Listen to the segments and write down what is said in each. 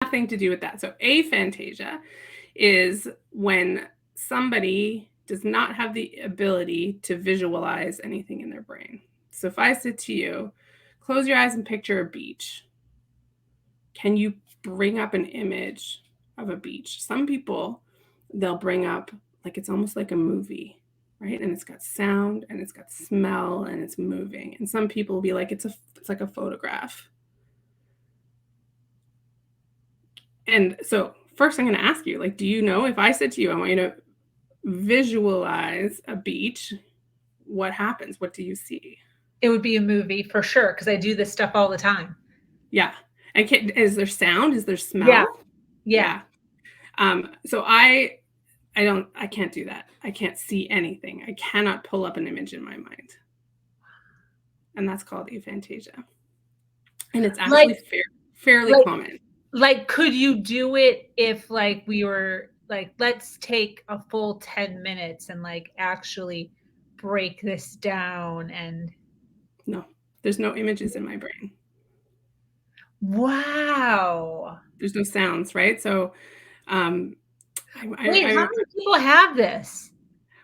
nothing to do with that. So aphantasia is when somebody does not have the ability to visualize anything in their brain. So if I said to you, close your eyes and picture a beach, can you bring up an image of a beach? Some people, they'll bring up, like, it's almost like a movie, right? And it's got sound and it's got smell and it's moving. And some people will be like, it's like a photograph. And so first I'm going to ask you, like, do you know, if I said to you, I want you to visualize a beach, what happens? What do you see? It would be a movie for sure, because I do this stuff all the time. Yeah. And is there sound? Is there smell? Yeah. So I can't do that. I can't see anything. I cannot pull up an image in my mind. And that's called aphantasia. And it's actually fairly common. Like, could you do it if, like, we were like, let's take a full 10 minutes and like actually break this down? And no, there's no images in my brain. Wow. There's no sounds, right? So wait, how many people have this?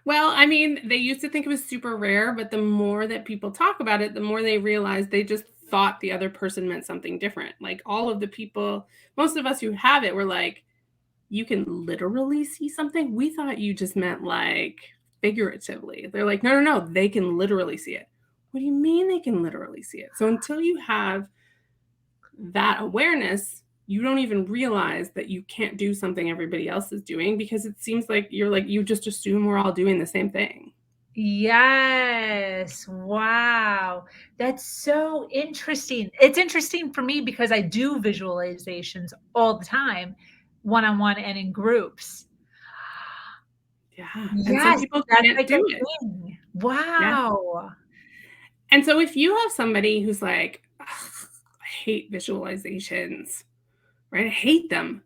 Well, I mean, they used to think it was super rare, but the more that people talk about it, the more they realize they just thought the other person meant something different. Like, all of the people, most of us who have it, were like, you can literally see something? We thought you just meant like figuratively. They're like, no, they can literally see it. What do you mean they can literally see it? So until you have that awareness, you don't even realize that you can't do something everybody else is doing, because it seems like you just assume we're all doing the same thing. Yes. Wow. That's so interesting. It's interesting for me because I do visualizations all the time, one-on-one and in groups. Yeah. And some people can't do it. Wow. Yeah. And so if you have somebody who's like, I hate visualizations, right? I hate them.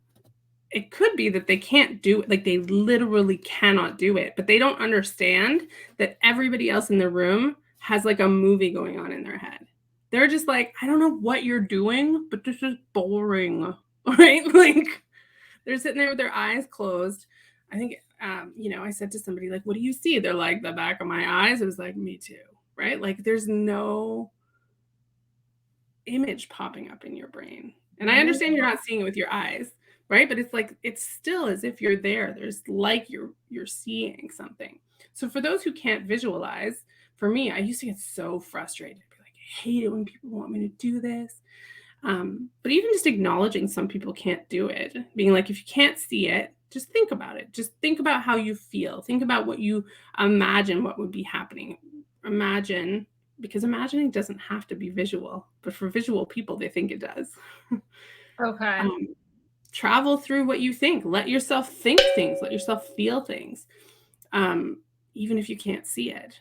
It could be that they can't do it. Like, they literally cannot do it, but they don't understand that everybody else in the room has like a movie going on in their head. They're just like, I don't know what you're doing, but this is boring, right? Like, they're sitting there with their eyes closed. I think, I said to somebody, like, what do you see? They're like, the back of my eyes. It was like, me too, right? Like, there's no image popping up in your brain. And I understand you're not seeing it with your eyes, right? But it's like, it's still as if you're there. There's like you're seeing something. So for those who can't visualize, for me, I used to get so frustrated. I'd be like, I hate it when people want me to do this. But even just acknowledging some people can't do it, being like, if you can't see it, just think about it. Just think about how you feel. Think about what you imagine what would be happening. Imagine, because imagining doesn't have to be visual, but for visual people, they think it does. Okay. Travel through what you think. Let yourself think things. Let yourself feel things, even if you can't see it.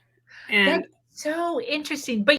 And that's so interesting. But